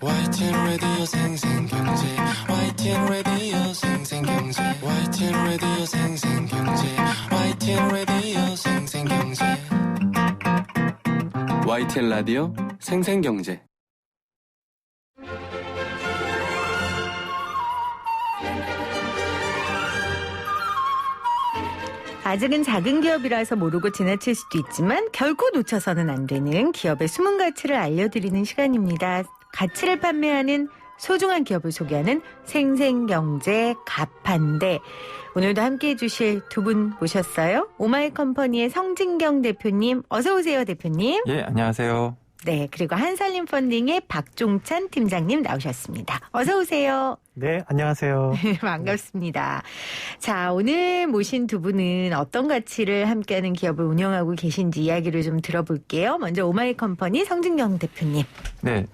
YTN 라디오 생생경제 YTN 라디오 생생경제 YTN 라디오 생생경제 YTN 라디오 생생경제 YTN 라디오 생생경제 아직은 작은 기업이라서 모르고 지나칠 수도 있지만 결코 놓쳐서는 안 되는 기업의 숨은 가치를 알려드리는 시간입니다. 가치를 판매하는 소중한 기업을 소개하는 생생경제 가판대. 오늘도 함께해 주실 두 분 모셨어요. 오마이컴퍼니의 성진경 대표님, 어서 오세요 대표님. 예, 안녕하세요. 네, 그리고 한살림 펀딩의 박종찬 팀장님 나오셨습니다. 어서 오세요. 네, 안녕하세요. 반갑습니다. 자, 오늘 모신 두 분은 어떤 가치를 함께하는 기업을 운영하고 계신지 이야기를 좀 들어볼게요. 먼저 오마이컴퍼니 성진경 대표님. 네,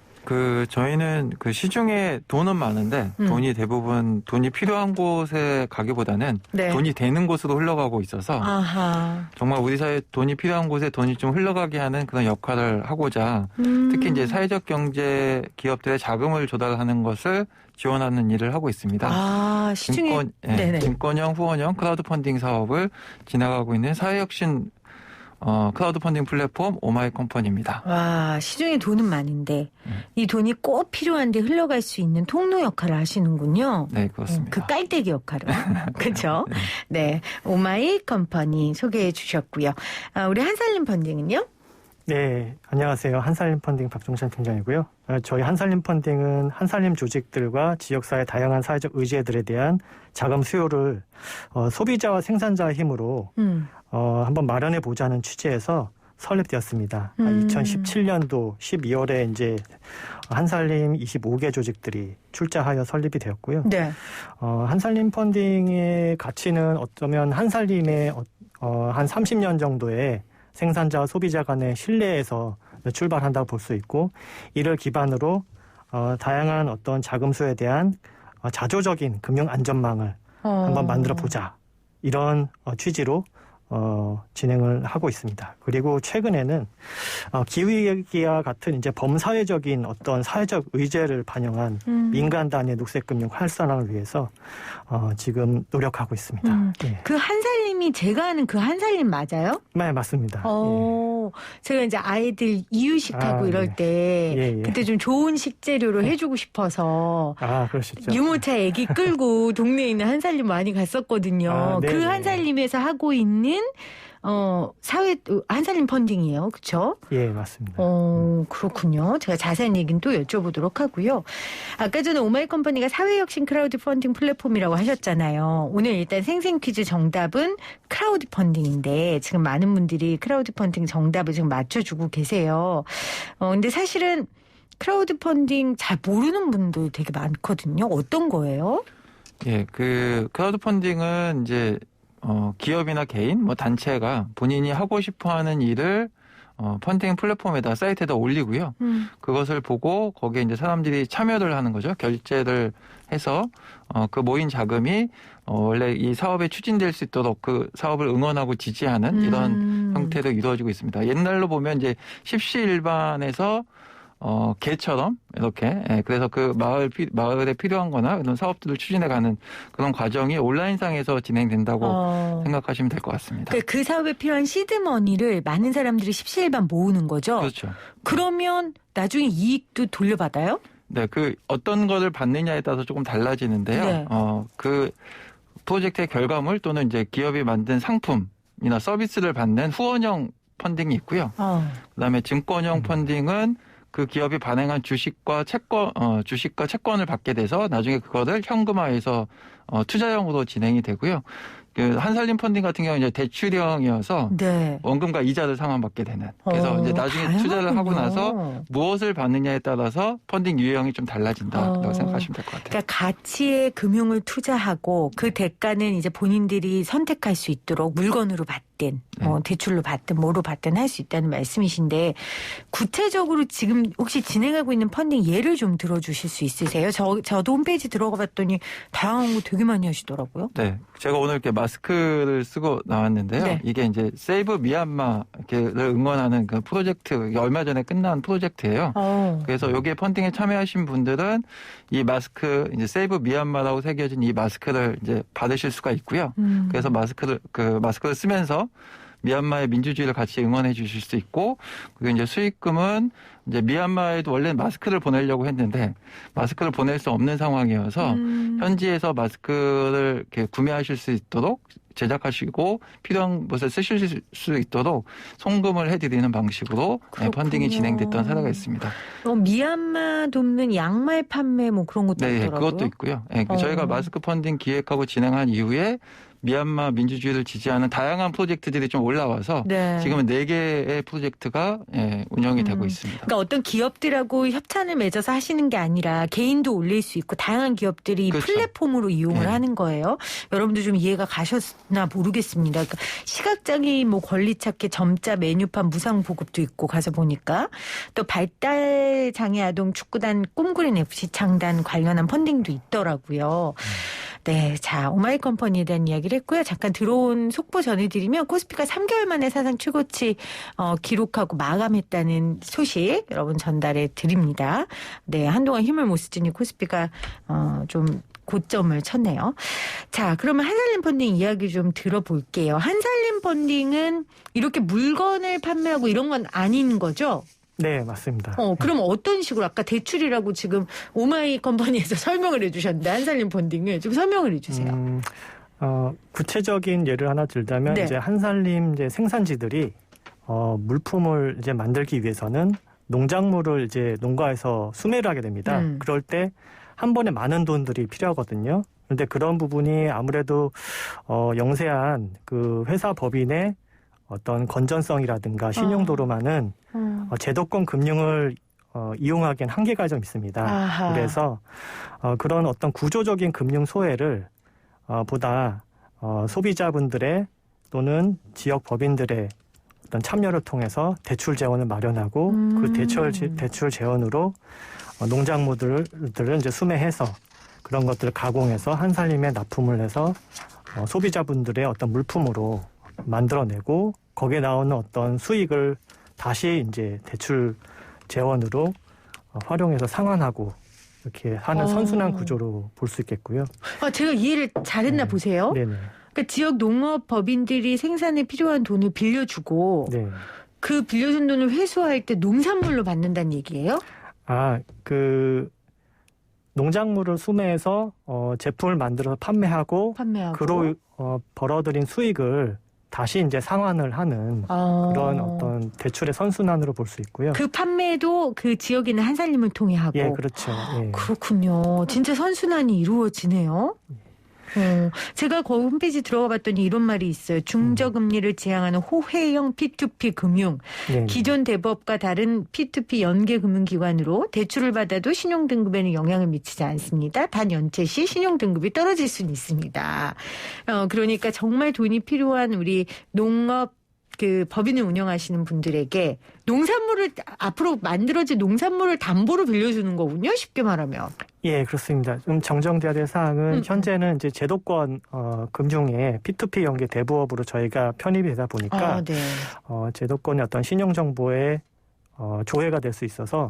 저희는 시중에 돈은 많은데 돈이 대부분 돈이 필요한 곳에 가기보다는 네. 돈이 되는 곳으로 흘러가고 있어서 아하. 정말 우리 사회에 돈이 필요한 곳에 돈이 좀 흘러가게 하는 그런 역할을 하고자 특히 이제 사회적 경제 기업들의 자금을 조달하는 것을 지원하는 일을 하고 있습니다. 아, 시중에 증권형, 후원형 크라우드 펀딩 사업을 진행하고 있는 사회혁신 크라우드 펀딩 플랫폼 오마이컴퍼니입니다. 와, 시중에 돈은 많은데 이 돈이 꼭 필요한데 흘러갈 수 있는 통로 역할을 하시는군요. 네, 그렇습니다. 그 깔때기 역할을. 그렇죠? 네, 오마이컴퍼니 소개해 주셨고요. 우리 한살림 펀딩은요? 네, 안녕하세요. 한살림 펀딩 박종찬 팀장이고요. 저희 한살림 펀딩은 한살림 조직들과 지역사회 다양한 사회적 의제들에 대한 자금 수요를 소비자와 생산자의 힘으로 한번 마련해 보자는 취지에서 설립되었습니다. 2017년도 12월에 이제 한살림 25개 조직들이 출자하여 설립이 되었고요. 네. 한살림 펀딩의 가치는 어쩌면 한살림의 한 30년 정도의 생산자와 소비자 간의 신뢰에서 출발한다고 볼 수 있고, 이를 기반으로 다양한 어떤 자금 수요에 대한 자조적인 금융 안전망을 한번 만들어 보자, 이런 취지로 진행을 하고 있습니다. 그리고 최근에는 기후위기와 같은 이제 범사회적인 어떤 사회적 의제를 반영한 민간 단위의 녹색금융 활성화를 위해서 지금 노력하고 있습니다. 예. 그 한살림이 제가 아는 그 한살림 맞아요? 네, 맞습니다. 예. 제가 이제 아이들 이유식하고 이럴 네. 때 그때 좀 좋은 식재료로 해주고 싶어서 그러시죠. 유모차 애기 끌고 동네에 있는 한살림 많이 갔었거든요. 그 한살림에서 하고 있는 사회 한살림 펀딩이에요, 그렇죠? 예, 맞습니다. 그렇군요. 제가 자세한 얘기는 또 여쭤보도록 하고요. 아까 전에 오마이컴퍼니가 사회혁신 크라우드 펀딩 플랫폼이라고 하셨잖아요. 오늘 일단 생생 퀴즈 정답은 크라우드 펀딩인데 지금 많은 분들이 크라우드 펀딩 정답을 지금 맞춰주고 계세요. 근데 사실은 크라우드 펀딩 잘 모르는 분들 되게 많거든요. 어떤 거예요? 예, 크라우드 펀딩은 이제 기업이나 개인, 단체가 본인이 하고 싶어 하는 일을 펀딩 플랫폼에다, 사이트에다 올리고요. 그것을 보고 거기에 이제 사람들이 참여를 하는 거죠. 결제를 해서 그 모인 자금이 원래 이 사업에 추진될 수 있도록 그 사업을 응원하고 지지하는 이런 형태로 이루어지고 있습니다. 옛날로 보면 이제 십시일반에서 개처럼 이렇게, 그래서 그 마을에 필요한 거나 이런 사업들을 추진해가는 그런 과정이 온라인상에서 진행된다고 생각하시면 될 것 같습니다. 그 사업에 필요한 시드머니를 많은 사람들이 십시일반 모으는 거죠? 그렇죠. 그러면 나중에 이익도 돌려받아요? 네, 어떤 거를 받느냐에 따라서 조금 달라지는데요. 네. 그 프로젝트의 결과물 또는 이제 기업이 만든 상품이나 서비스를 받는 후원형 펀딩이 있고요. 그다음에 증권형 펀딩은 그 기업이 발행한 주식과 채권을 받게 돼서 나중에 그거를 현금화해서 투자형으로 진행이 되고요. 그 한살림 펀딩 같은 경우는 이제 대출형이어서 원금과 이자를 상환받게 되는. 그래서 이제 나중에 다양하군요. 투자를 하고 나서 무엇을 받느냐에 따라서 펀딩 유형이 좀 달라진다고 생각하시면 될 것 같아요. 그러니까 가치에 금융을 투자하고 그 대가는 이제 본인들이 선택할 수 있도록 물건으로 받든 받든 대출로 받든 뭐로 받든 할 수 있다는 말씀이신데 구체적으로 지금 혹시 진행하고 있는 펀딩 예를 좀 들어주실 수 있으세요? 저도 홈페이지 들어가 봤더니 다양한 거 되게 많이 하시더라고요. 네, 제가 오늘 이렇게 마스크를 쓰고 나왔는데요. 네. 이게 이제 세이브 미얀마를 응원하는 그 프로젝트, 이게 얼마 전에 끝난 프로젝트예요. 그래서 여기에 펀딩에 참여하신 분들은 이 마스크, 이제 세이브 미얀마라고 새겨진 이 마스크를 이제 받으실 수가 있고요. 그래서 마스크를 쓰면서 미얀마의 민주주의를 같이 응원해 주실 수 있고, 그리고 이제 수익금은 이제 미얀마에도 원래 마스크를 보내려고 했는데 마스크를 보낼 수 없는 상황이어서 현지에서 마스크를 이렇게 구매하실 수 있도록 제작하시고 필요한 곳에 쓰실 수 있도록 송금을 해드리는 방식으로 펀딩이 진행됐던 사례가 있습니다. 미얀마 돕는 양말 판매 뭐 그런 것도 네, 있더라고요. 그것도 있고요. 네, 저희가 마스크 펀딩 기획하고 진행한 이후에 미얀마 민주주의를 지지하는 다양한 프로젝트들이 좀 올라와서 네. 지금은 4개의 프로젝트가 운영이 되고 있습니다. 그러니까 어떤 기업들하고 협찬을 맺어서 하시는 게 아니라 개인도 올릴 수 있고 다양한 기업들이 이 그렇죠. 플랫폼으로 이용을 네. 하는 거예요. 여러분들 좀 이해가 가셨나 모르겠습니다. 그러니까 시각장애인 뭐 권리찾기 점자 메뉴판 무상 보급도 있고 가서 보니까 또 발달장애 아동 축구단 꿈꾸린 FC 창단 관련한 펀딩도 있더라고요. 네, 자 오마이컴퍼니에 대한 이야기를 했고요. 잠깐 들어온 속보 전해드리면 코스피가 3개월 만에 사상 최고치 기록하고 마감했다는 소식 여러분 전달해 드립니다. 네, 한동안 힘을 못 쓰더니 코스피가 좀 고점을 쳤네요. 자, 그러면 한살림 펀딩 이야기 좀 들어볼게요. 한살림 펀딩은 이렇게 물건을 판매하고 이런 건 아닌 거죠? 네, 맞습니다. 그럼 어떤 식으로 아까 대출이라고 지금 오마이컴퍼니에서 설명을 해주셨는데 한살림 펀딩을 좀 설명을 해주세요. 구체적인 예를 하나 들자면 네. 이제 한살림 이제 생산지들이 물품을 이제 만들기 위해서는 농작물을 이제 농가에서 수매를 하게 됩니다. 그럴 때 한 번에 많은 돈들이 필요하거든요. 그런데 그런 부분이 아무래도 영세한 그 회사 법인의 어떤 건전성이라든가 신용도로만은 제도권 금융을 이용하기엔 한계가 좀 있습니다. 아하. 그래서 그런 어떤 구조적인 금융 소외를 보다 소비자분들의 또는 지역 법인들의 어떤 참여를 통해서 대출 재원을 마련하고 그 대출 재원으로 농작물들을 이제 수매해서 그런 것들을 가공해서 한살림에 납품을 해서 소비자분들의 어떤 물품으로 만들어내고 거기에 나오는 어떤 수익을 다시 이제 대출 재원으로 활용해서 상환하고 이렇게 하는 선순환 구조로 볼 수 있겠고요. 제가 이해를 잘했나 보세요. 네네. 그러니까 지역 농업 법인들이 생산에 필요한 돈을 빌려주고 네. 그 빌려준 돈을 회수할 때 농산물로 받는다는 얘기예요? 그 농작물을 수매해서 제품을 만들어서 판매하고 그로 벌어들인 수익을 다시 이제 상환을 하는 그런 어떤 대출의 선순환으로 볼 수 있고요. 그 판매도 그 지역에 있는 한살림을 통해 하고. 예, 그렇죠. 예. 그렇군요. 진짜 선순환이 이루어지네요. 제가 그 홈페이지 들어가 봤더니 이런 말이 있어요. 중저금리를 지향하는 호혜형 P2P 금융. 네. 기존 대법과 다른 P2P 연계 금융기관으로 대출을 받아도 신용등급에는 영향을 미치지 않습니다. 단 연체 시 신용등급이 떨어질 수는 있습니다. 그러니까 정말 돈이 필요한 우리 농업 그 법인을 운영하시는 분들에게 농산물을 앞으로 만들어질 농산물을 담보로 빌려주는 거군요. 쉽게 말하면. 예, 그렇습니다. 좀 정정돼야 될 사항은 현재는 이제 제도권 금융의 P2P 연계 대부업으로 저희가 편입이 되다 보니까 네. 제도권의 어떤 신용 정보에 조회가 될 수 있어서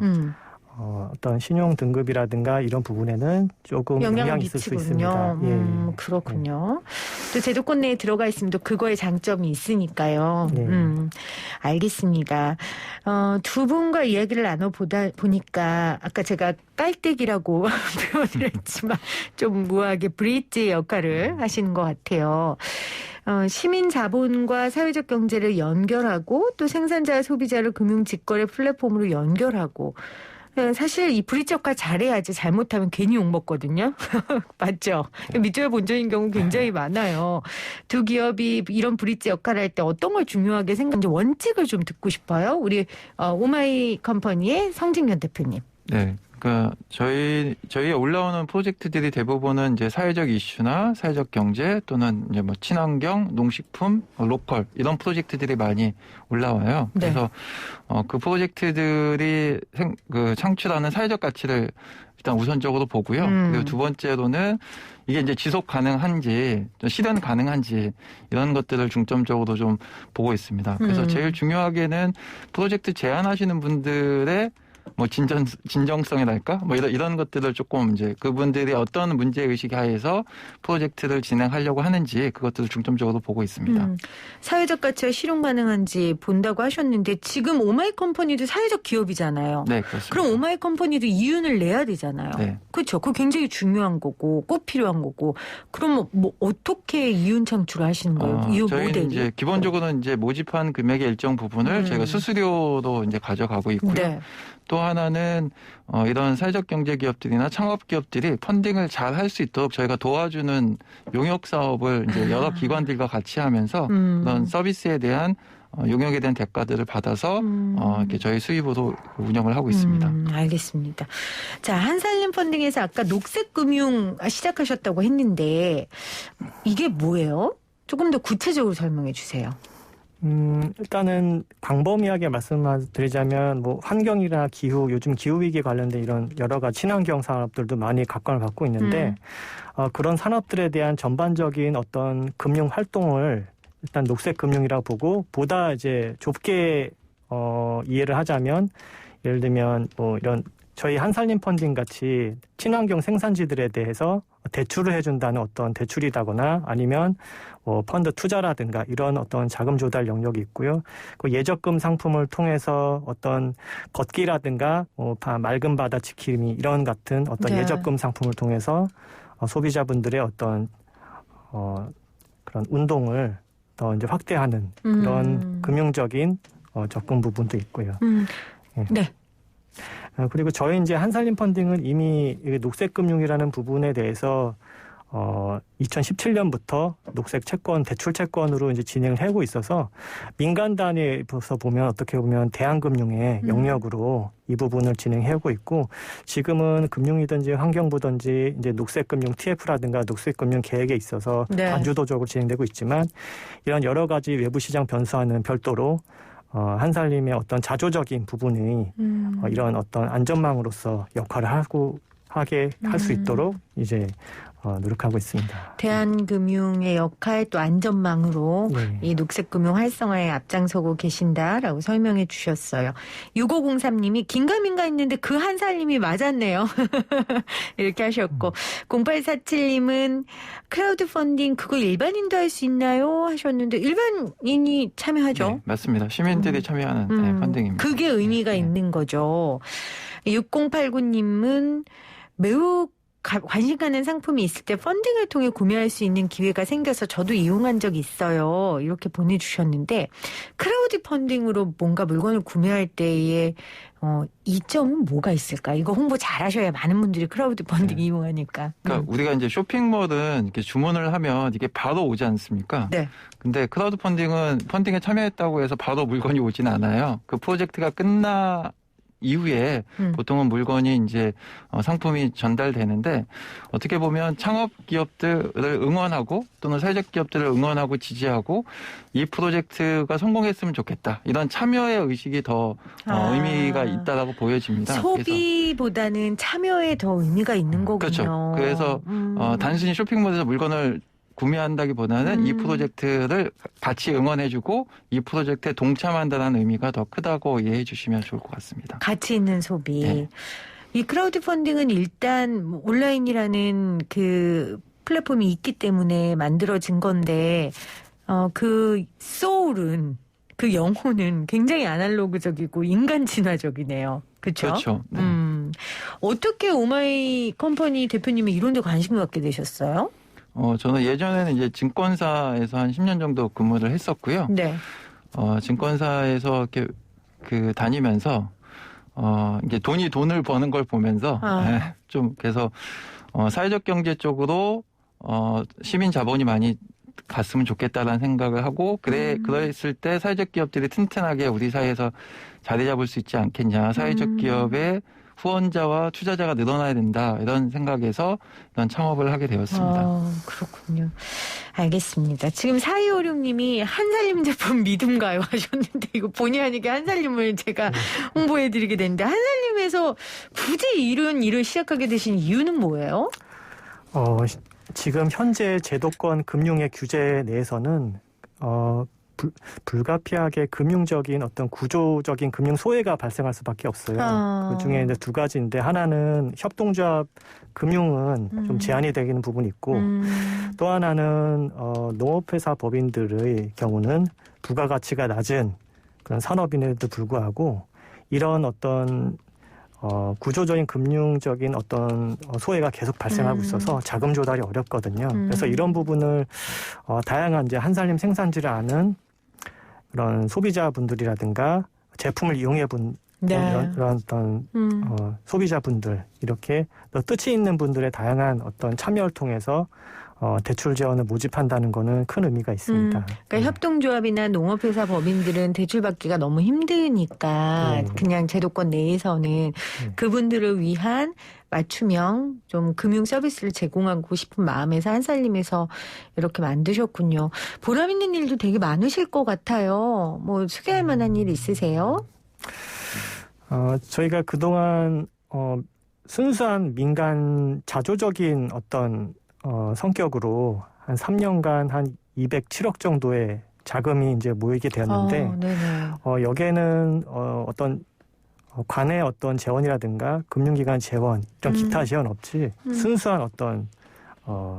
어떤 신용 등급이라든가 이런 부분에는 조금 영향이 있을 수 있습니다. 예. 그렇군요. 또 제도권 내에 들어가 있으면 또 그거에 장점이 있으니까요. 네. 알겠습니다. 두 분과 이야기를 보니까 아까 제가 깔때기라고 표현을 했지만 좀 무하게 브릿지 역할을 하시는 것 같아요. 시민 자본과 사회적 경제를 연결하고 또 생산자와 소비자를 금융 직거래 플랫폼으로 연결하고 사실 이 브릿지 역할 잘해야지 잘못하면 괜히 욕먹거든요. 맞죠? 밑줄 본전인 경우 굉장히 많아요. 두 기업이 이런 브릿지 역할을 할 때 어떤 걸 중요하게 생각하는지 원칙을 좀 듣고 싶어요. 우리 오마이컴퍼니의 성진경 대표님. 네. 그러니까 저희에 올라오는 프로젝트들이 대부분은 이제 사회적 이슈나 사회적 경제 또는 이제 뭐 친환경, 농식품, 로컬 이런 프로젝트들이 많이 올라와요. 네. 그래서 그 프로젝트들이 창출하는 사회적 가치를 일단 우선적으로 보고요. 그리고 두 번째로는 이게 이제 지속 가능한지, 실현 가능한지 이런 것들을 중점적으로 좀 보고 있습니다. 그래서 제일 중요하게는 프로젝트 제안하시는 분들의 뭐 진정성이랄까 뭐 이런 것들을 조금 이제 그분들이 어떤 문제 의식 하에서 프로젝트를 진행하려고 하는지 그것들을 중점적으로 보고 있습니다. 사회적 가치가 실현 가능한지 본다고 하셨는데 지금 오마이컴퍼니도 사회적 기업이잖아요. 네, 그렇습니다. 그럼 오마이컴퍼니도 이윤을 내야 되잖아요. 네. 그렇죠. 그거 굉장히 중요한 거고 꼭 필요한 거고. 그럼 뭐 어떻게 이윤 창출을 하시는 거예요? 이윤 저희는 모델이? 이제 기본적으로 이제 모집한 금액의 일정 부분을 저희가 수수료로 이제 가져가고 있고요. 네. 또 하나는 이런 사회적 경제 기업들이나 창업 기업들이 펀딩을 잘 할 수 있도록 저희가 도와주는 용역 사업을 이제 여러 기관들과 같이 하면서 그런 서비스에 대한 용역에 대한 대가들을 받아서 이렇게 저희 수입으로 운영을 하고 있습니다. 알겠습니다. 자, 한살림 펀딩에서 아까 녹색금융 시작하셨다고 했는데 이게 뭐예요? 조금 더 구체적으로 설명해 주세요. 일단은 광범위하게 말씀드리자면 뭐 환경이나 기후, 요즘 기후위기 관련된 이런 여러 가지 친환경 산업들도 많이 각광을 받고 있는데 그런 산업들에 대한 전반적인 어떤 금융 활동을 일단 녹색 금융이라고 보고 보다 이제 좁게 이해를 하자면 예를 들면 뭐 이런 저희 한살림 펀딩 같이 친환경 생산지들에 대해서 대출을 해준다는 어떤 대출이다거나 아니면 뭐 펀드 투자라든가 이런 어떤 자금 조달 영역이 있고요. 그 예적금 상품을 통해서 어떤 걷기라든가 맑은 바다 지킴이 이런 같은 어떤 네. 예적금 상품을 통해서 소비자분들의 어떤 그런 운동을 더 이제 확대하는 그런 금융적인 접근 부분도 있고요. 네. 그리고 저희 이제 한살림 펀딩은 이미 녹색금융이라는 부분에 대해서 2017년부터 녹색 채권, 대출 채권으로 이제 진행을 하고 있어서 민간 단위에서 보면 어떻게 보면 대한금융의 영역으로 이 부분을 진행하고 있고 지금은 금융이든지 환경부든지 이제 녹색금융 TF라든가 녹색금융 계획에 있어서 네. 단주도적으로 진행되고 있지만 이런 여러 가지 외부 시장 변수와는 별도로 한살림의 어떤 자조적인 부분이 이런 어떤 안전망으로서 역할을 하게 할 수 있도록 이제 노력하고 있습니다. 대한금융의 역할 또 안전망으로 네. 이 녹색금융 활성화에 앞장서고 계신다라고 설명해 주셨어요. 6503님이 긴가민가 했는데 그 한살림이 맞았네요. 이렇게 하셨고 0847님은 크라우드 펀딩 그거 일반인도 할 수 있나요? 하셨는데 일반인이 참여하죠. 네, 맞습니다. 시민들이 참여하는 펀딩입니다. 그게 의미가 있는 거죠. 6089님은 매우 관심 가는 상품이 있을 때 펀딩을 통해 구매할 수 있는 기회가 생겨서 저도 이용한 적이 있어요. 이렇게 보내주셨는데 크라우드 펀딩으로 뭔가 물건을 구매할 때의 이점은 뭐가 있을까? 이거 홍보 잘 하셔야 많은 분들이 크라우드 펀딩 이용하니까. 그러니까 우리가 이제 쇼핑몰은 이렇게 주문을 하면 이게 바로 오지 않습니까? 네. 근데 크라우드 펀딩은 펀딩에 참여했다고 해서 바로 물건이 오지는 않아요. 그 프로젝트가 끝나 이후에 보통은 물건이 이제 상품이 전달되는데 어떻게 보면 창업 기업들을 응원하고 또는 사회적 기업들을 응원하고 지지하고 이 프로젝트가 성공했으면 좋겠다. 이런 참여의 의식이 더 의미가 있다라고 보여집니다. 소비보다는 참여에 더 의미가 있는 거군요. 그렇죠. 그래서 단순히 쇼핑몰에서 물건을 구매한다기보다는 이 프로젝트를 같이 응원해주고 이 프로젝트에 동참한다는 의미가 더 크다고 이해해 주시면 좋을 것 같습니다. 가치 있는 소비. 네. 이 크라우드 펀딩은 일단 온라인이라는 그 플랫폼이 있기 때문에 만들어진 건데 그 소울은 그 영혼은 굉장히 아날로그적이고 인간 친화적이네요. 그렇죠? 그렇죠. 네. 어떻게 오마이 컴퍼니 대표님이 이런 데 관심을 갖게 되셨어요? 저는 예전에는 이제 증권사에서 한 10년 정도 근무를 했었고요. 네. 증권사에서 이렇게 다니면서 이게 돈을 버는 걸 보면서 좀 그래서 사회적 경제 쪽으로 시민 자본이 많이 갔으면 좋겠다라는 생각을 하고 그랬을 때 사회적 기업들이 튼튼하게 우리 사회에서 자리 잡을 수 있지 않겠냐. 사회적 기업의 후원자와 투자자가 늘어나야 된다 이런 생각에서 이런 창업을 하게 되었습니다. 그렇군요. 알겠습니다. 지금 4256님이 한살림 제품 믿음가요 하셨는데 이거 본의 아니게 한살림을 제가 홍보해드리게 됐는데 한살림에서 굳이 이런 일을 시작하게 되신 이유는 뭐예요? 지금 현재 제도권 금융의 규제 내에서는 불가피하게 금융적인 어떤 구조적인 금융 소외가 발생할 수밖에 없어요. 그 중에 이제 두 가지인데 하나는 협동조합 금융은 좀 제한이 되는 부분이 있고 또 하나는 농업회사 법인들의 경우는 부가가치가 낮은 그런 산업인에도 불구하고 이런 어떤 구조적인 금융적인 어떤 소외가 계속 발생하고 있어서 자금 조달이 어렵거든요. 그래서 이런 부분을 다양한 이제 한살림 생산지를 아는 그런 소비자분들이라든가 제품을 이용해본 이런 어떤 소비자분들 이렇게 또 뜻이 있는 분들의 다양한 어떤 참여를 통해서 대출 지원을 모집한다는 거는 큰 의미가 있습니다. 그러니까 협동조합이나 농업회사 법인들은 대출받기가 너무 힘드니까 그냥 제도권 내에서는 그분들을 위한 맞춤형 좀 금융 서비스를 제공하고 싶은 마음에서 한살림에서 이렇게 만드셨군요. 보람 있는 일도 되게 많으실 것 같아요. 뭐 소개할 만한 일 있으세요? 저희가 그동안 순수한 민간 자조적인 어떤 성격으로 한 3년간 한 207억 정도의 자금이 이제 모이게 되었는데 여기에는 어떤 관의 어떤 재원이라든가 금융기관 재원 이런 기타 재원 없이 순수한 어떤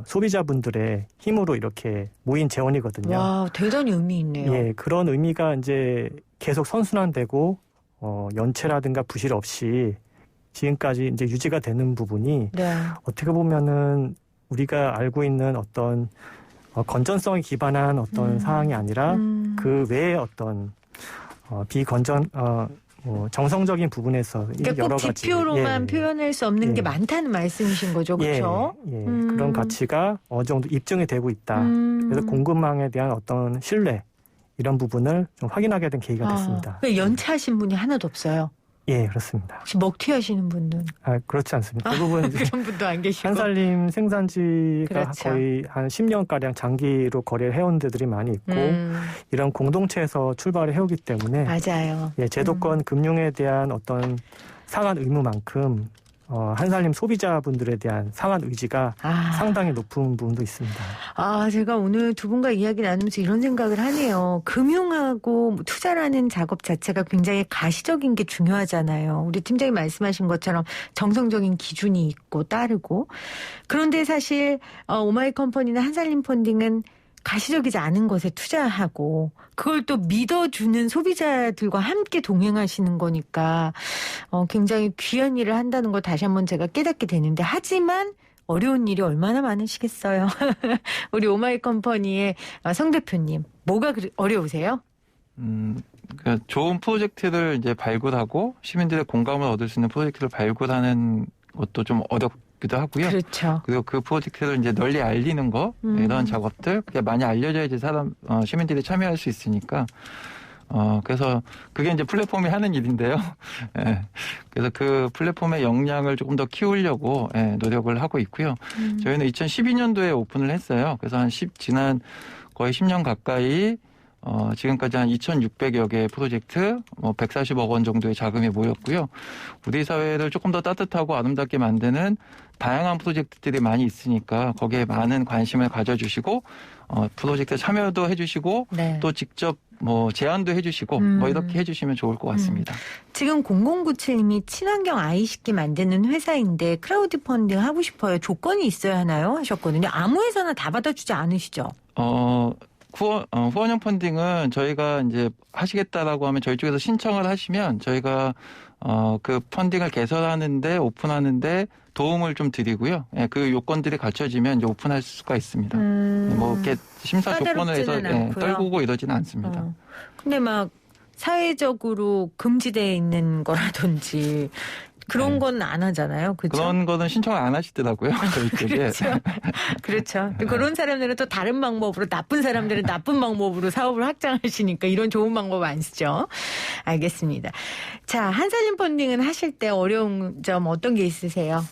소비자분들의 힘으로 이렇게 모인 재원이거든요. 와, 대단히 의미 있네요. 예, 그런 의미가 이제 계속 선순환되고 연체라든가 부실 없이 지금까지 이제 유지가 되는 부분이 어떻게 보면은 우리가 알고 있는 어떤 건전성에 기반한 어떤 사항이 아니라 그 외에 어떤 비건전 정성적인 부분에서 그러니까 여러 꼭 가지 지표로만 표현할 수 없는 게 많다는 말씀이신 거죠, 그렇죠? 그런 가치가 어느 정도 입증이 되고 있다. 그래서 공급망에 대한 어떤 신뢰 이런 부분을 좀 확인하게 된 계기가 됐습니다. 연차하신 분이 하나도 없어요? 예, 그렇습니다. 혹시 먹튀하시는 분은? 그렇지 않습니다. 대부분 그런 분도 안 계시고. 한살림 생산지가 그렇죠. 거의 한 10년가량 장기로 거래를 해온 데들이 많이 있고 이런 공동체에서 출발을 해오기 때문에 맞아요. 예, 제도권 금융에 대한 어떤 상한 의무만큼 한살림 소비자분들에 대한 상한 의지가 상당히 높은 부분도 있습니다. 제가 오늘 두 분과 이야기 나누면서 이런 생각을 하네요. 금융하고 투자라는 작업 자체가 굉장히 가시적인 게 중요하잖아요. 우리 팀장님 말씀하신 것처럼 정성적인 기준이 있고 따르고. 그런데 사실 오마이컴퍼니나 한살림 펀딩은 가시적이지 않은 것에 투자하고 그걸 또 믿어주는 소비자들과 함께 동행하시는 거니까 굉장히 귀한 일을 한다는 걸 다시 한번 제가 깨닫게 되는데 하지만 어려운 일이 얼마나 많으시겠어요. 우리 오마이컴퍼니의 성 대표님 뭐가 어려우세요? 그러니까 좋은 프로젝트를 이제 발굴하고 시민들의 공감을 얻을 수 있는 프로젝트를 발굴하는 것도 좀 어렵기도 하고요. 그렇죠. 그리고 그 프로젝트를 이제 널리 알리는 거 이런 작업들 그게 많이 알려져야지 시민들이 참여할 수 있으니까 그래서 그게 이제 플랫폼이 하는 일인데요. 예. 그래서 그 플랫폼의 역량을 조금 더 키우려고 노력을 하고 있고요. 저희는 2012년도에 오픈을 했어요. 그래서 지난 거의 10년 가까이 지금까지 한 2,600여 개의 프로젝트, 140억 원 정도의 자금이 모였고요. 우리 사회를 조금 더 따뜻하고 아름답게 만드는 다양한 프로젝트들이 많이 있으니까 거기에 많은 관심을 가져주시고 프로젝트 참여도 해주시고 또 직접 제안도 해주시고 이렇게 해주시면 좋을 것 같습니다. 지금 0097님이 친환경 아이 식기 만드는 회사인데 크라우드 펀딩 하고 싶어요. 조건이 있어야 하나요? 하셨거든요. 아무 회사나 다 받아주지 않으시죠? 후원형 펀딩은 저희가 이제 하시겠다라고 하면 저희 쪽에서 신청을 하시면 저희가 그 펀딩을 개설하는데 오픈하는데 도움을 좀 드리고요. 예, 그 요건들이 갖춰지면 이제 오픈할 수가 있습니다. 이렇게 심사 조건을 해서 떨구고 이러지는 않습니다. 근데 막 사회적으로 금지되어 있는 거라든지 그런 네. 건 안 하잖아요. 그렇죠? 그런 거는 신청을 안 하시더라고요. 저희 쪽에. 그렇죠. 그렇죠. 또 그런 사람들은 또 다른 방법으로 나쁜 사람들은 나쁜 방법으로 사업을 확장하시니까 이런 좋은 방법 안 쓰죠. 알겠습니다. 자, 한살림 펀딩은 하실 때 어려운 점 어떤 게 있으세요?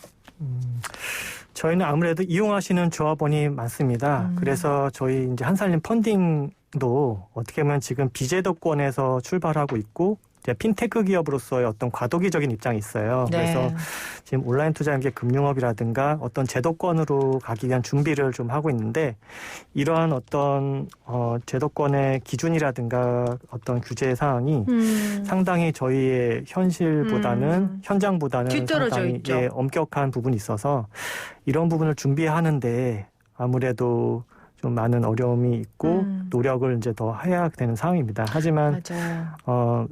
저희는 아무래도 이용하시는 조합원이 많습니다. 그래서 저희 이제 한살림 펀딩도 어떻게 보면 지금 비제도권에서 출발하고 있고 이제 핀테크 기업으로서의 어떤 과도기적인 입장이 있어요. 네. 그래서 지금 온라인 투자임계 금융업이라든가 어떤 제도권으로 가기 위한 준비를 좀 하고 있는데 이러한 어떤 제도권의 기준이라든가 어떤 규제 사항이 상당히 저희의 현실보다는 현장보다는 뒤떨어져 상당히 있죠. 예, 엄격한 부분이 있어서 이런 부분을 준비하는데 아무래도 좀 많은 어려움이 있고 노력을 이제 더 해야 되는 상황입니다. 하지만 맞아요.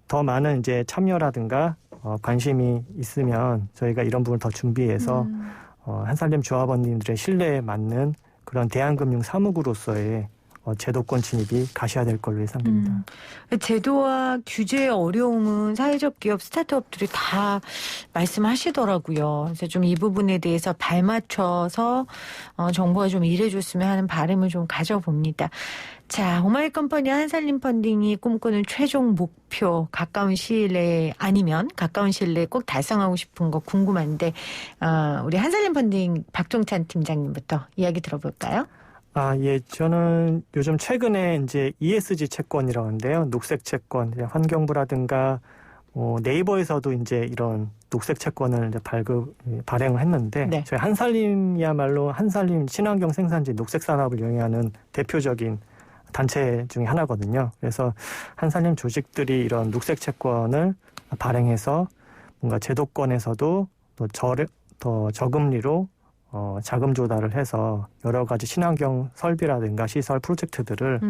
더 많은 이제 참여라든가 관심이 있으면 저희가 이런 부분을 더 준비해서 한살림 조합원님들의 신뢰에 맞는 그런 대한금융 사무국으로서의 제도권 진입이 가셔야 될 걸로 예상됩니다. 제도와 규제의 어려움은 사회적 기업 스타트업들이 다 말씀하시더라고요. 그래서 좀 이 부분에 대해서 발맞춰서 정부가 좀 일해줬으면 하는 바람을 좀 가져봅니다. 자, 오마이컴퍼니 한살림 펀딩이 꿈꾸는 최종 목표 가까운 시일 내에 아니면 가까운 시일 내에 꼭 달성하고 싶은 거 궁금한데 우리 한살림 펀딩 박종찬 팀장님부터 이야기 들어볼까요? 예, 저는 요즘 최근에 이제 ESG 채권이라고 하는데요. 녹색 채권, 환경부라든가 네이버에서도 이제 이런 녹색 채권을 이제 발행을 했는데 네. 저희 한살림이야말로 한살림 친환경 생산지 녹색 산업을 영위하는 대표적인 단체 중에 하나거든요. 그래서 한살림 조직들이 이런 녹색 채권을 발행해서 뭔가 제도권에서도 더 저금리로 자금 조달을 해서 여러 가지 친환경 설비라든가 시설 프로젝트들을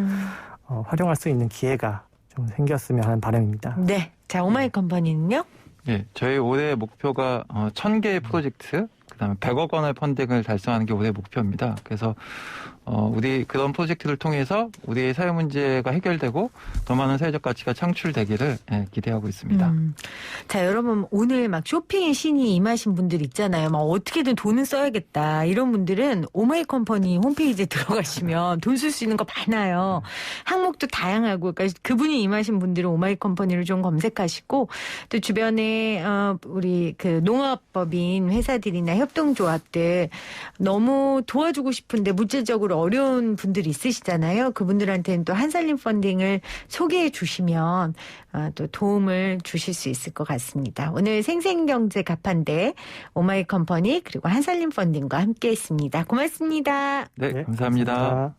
활용할 수 있는 기회가 좀 생겼으면 하는 바람입니다. 네. 자, 오마이컴퍼니는요? 네, 저희 올해 목표가 1,000개의 프로젝트, 그다음에 100억 원의 펀딩을 달성하는 게 올해 목표입니다. 그래서 우리 그런 프로젝트를 통해서 우리의 사회 문제가 해결되고 더 많은 사회적 가치가 창출되기를 기대하고 있습니다. 자, 여러분 오늘 막 쇼핑의 신이 임하신 분들 있잖아요. 막 어떻게든 돈은 써야겠다. 이런 분들은 오마이컴퍼니 홈페이지에 들어가시면 돈 쓸 수 있는 거 많아요. 항목도 다양하고 그러니까 그분이 임하신 분들은 오마이컴퍼니를 좀 검색하시고 또 주변에 우리 그 농업법인 회사들이나 협동조합들 너무 도와주고 싶은데 물질적으로 어려운 분들이 있으시잖아요. 그분들한테는 또 한살림 펀딩을 소개해 주시면 또 도움을 주실 수 있을 것 같습니다. 오늘 생생경제 가판대 오마이컴퍼니 그리고 한살림 펀딩과 함께했습니다. 고맙습니다. 네, 감사합니다.